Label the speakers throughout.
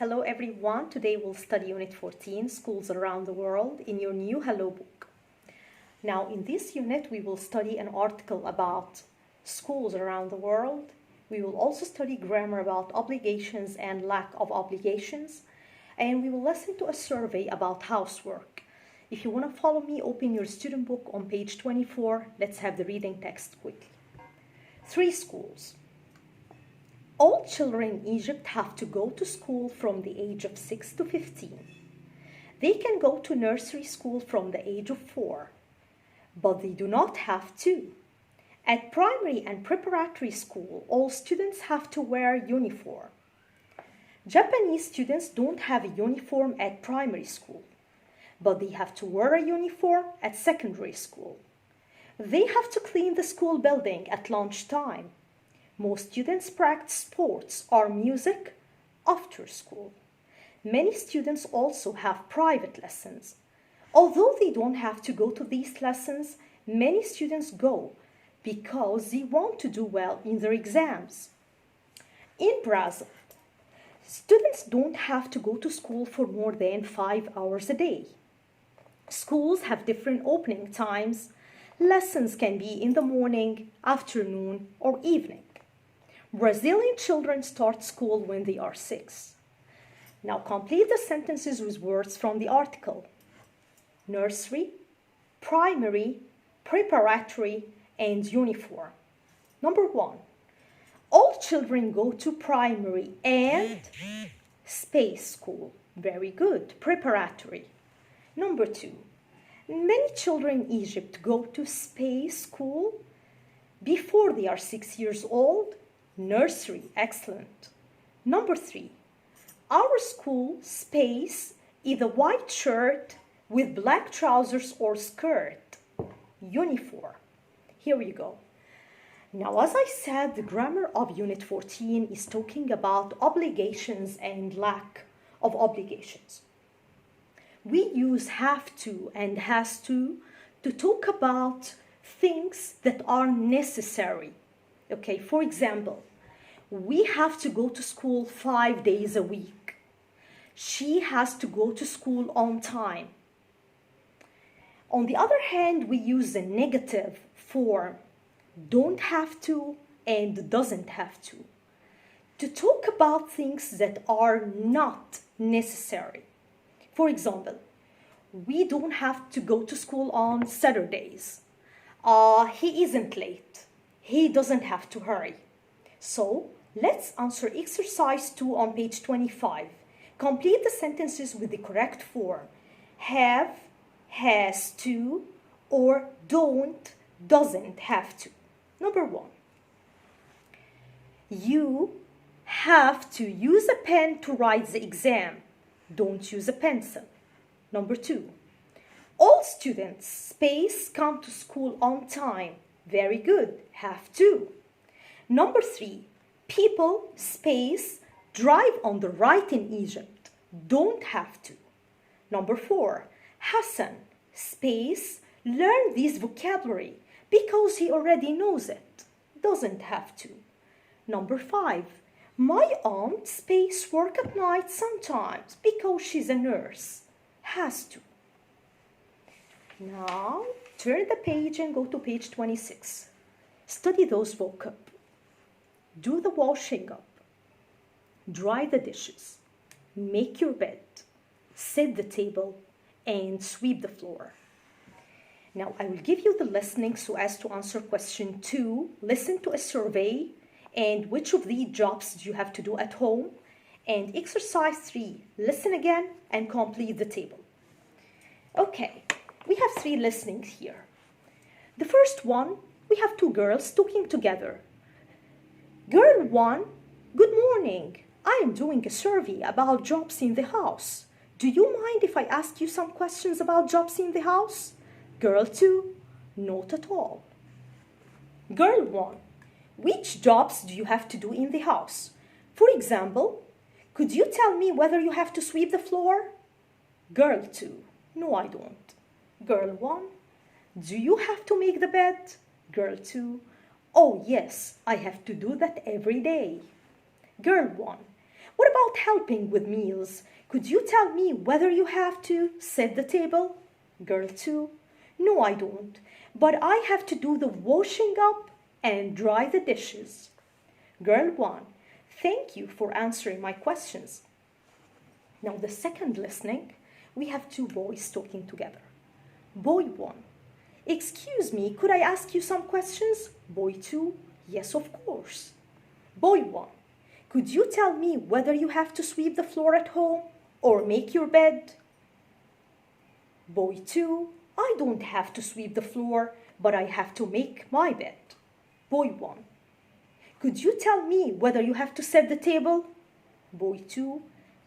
Speaker 1: Hello everyone, today we'll study Unit 14, Schools Around the World, in your new Hello book. Now in this unit we will study an article about schools around the world. We will also study grammar about obligations and lack of obligations. And we will listen to a survey about housework. If you want to follow me, open your student book on page 24. Let's have the reading text quickly. 3 schools. All children in Egypt have to go to school from the age of 6 to 15. They can go to nursery school from the age of 4, but they do not have to. At primary and preparatory school, all students have to wear uniform. Japanese students don't have a uniform at primary school, but they have to wear a uniform at secondary school. They have to clean the school building at lunchtime. Most students practice sports or music after school. Many students also have private lessons. Although they don't have to go to these lessons, many students go because they want to do well in their exams. In Brazil, students don't have to go to school for more than 5 hours a day. Schools have different opening times. Lessons can be in the morning, afternoon, or evening. Brazilian children start school when they are 6. Now complete the sentences with words from the article. Nursery, primary, preparatory, and uniform. Number 1. All children go to primary and space school. Very good. Preparatory. Number 2. Many children in Egypt go to space school before they are 6 years old. Nursery. Excellent. Number 3. Our school space is a white shirt with black trousers or skirt. Uniform. Here we go. Now, as I said, the grammar of Unit 14 is talking about obligations and lack of obligations. We use have to and has to talk about things that are necessary. Okay, for example, we have to go to school 5 days a week. She has to go to school on time. On the other hand, we use the negative form, don't have to and doesn't have to talk about things that are not necessary. For example, we don't have to go to school on Saturdays. He isn't late. He doesn't have to hurry. So let's answer exercise 2 on page 25. Complete the sentences with the correct form. Have, has to, or don't, doesn't have to. Number 1. You have to use a pen to write the exam. Don't use a pencil. Number 2. All students, space, come to school on time. Very good. Have to. Number 3. People, space, drive on the right in Egypt. Don't have to. Number 4. Hassan, space, learn this vocabulary because he already knows it. Doesn't have to. Number 5. My aunt, space, work at night sometimes because she's a nurse. Has to. Now, turn the page and go to page 26. Study those vocab. Do the washing up. Dry the dishes. Make your bed. Set the table and sweep the floor. Now, I will give you the listening so as to answer question 2. Listen to a survey and which of these jobs do you have to do at home? And exercise 3. Listen again and complete the table. Okay, we have 3 listenings here. The first one, we have 2 girls talking together. Girl 1, good morning. I am doing a survey about jobs in the house. Do you mind if I ask you some questions about jobs in the house? Girl 2, not at all. Girl 1, which jobs do you have to do in the house? For example, could you tell me whether you have to sweep the floor? Girl 2, no, I don't. Girl 1, do you have to make the bed? Girl 2, oh yes, I have to do that every day. Girl 1, What about helping with meals? Could you tell me whether you have to set the table? Girl 2. No, I don't. But I have to do the washing up and dry the dishes. Girl 1. Thank you for answering my questions. Now, the second listening, we have two boys talking together. Boy 1. Excuse me, could I ask you some questions? Boy 2. Yes, of course. Boy 1. Could you tell me whether you have to sweep the floor at home or make your bed? Boy 2. I don't have to sweep the floor, but I have to make my bed. Boy 1. Could you tell me whether you have to set the table? Boy 2.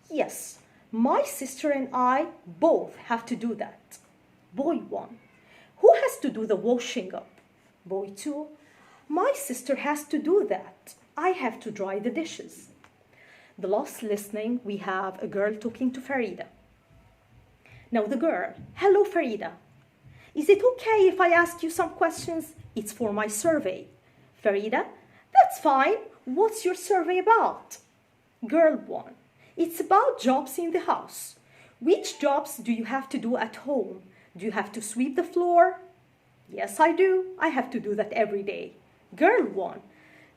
Speaker 1: Yes, my sister and I both have to do that. Boy 1. Who has to do the washing up? Boy 2. My sister has to do that. I have to dry the dishes. The last listening, we have a girl talking to Farida. Now the girl, hello Farida. Is it okay if I ask you some questions? It's for my survey. Farida, that's fine. What's your survey about? Girl 1, it's about jobs in the house. Which jobs do you have to do at home? Do you have to sweep the floor? Yes, I do. I have to do that every day. Girl 1,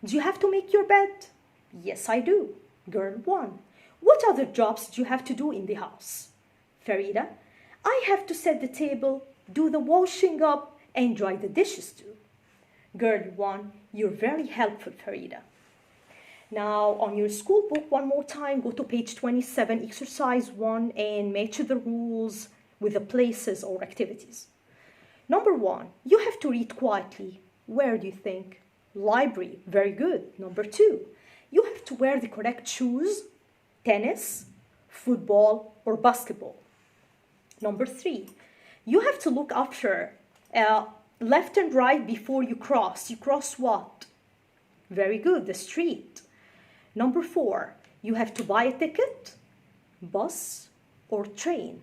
Speaker 1: do you have to make your bed? Yes, I do. Girl 1, what other jobs do you have to do in the house? Farida, I have to set the table, do the washing up, and dry the dishes too. Girl 1, you're very helpful, Farida. Now, on your school book, one more time, go to page 27, exercise 1, and match the rules with the places or activities. Number 1, you have to read quietly. Where do you think? Library, very good. Number 2, you have to wear the correct shoes, tennis, football, or basketball. Number 3, you have to look after left and right before you cross. You cross what? Very good, the street. Number 4, you have to buy a ticket, bus, or train.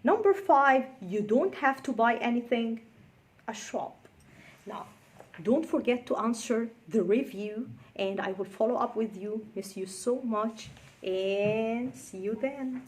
Speaker 1: Number 5, you don't have to buy anything, a shop. Now, don't forget to answer the review, and I will follow up with you. Miss you so much, and see you then.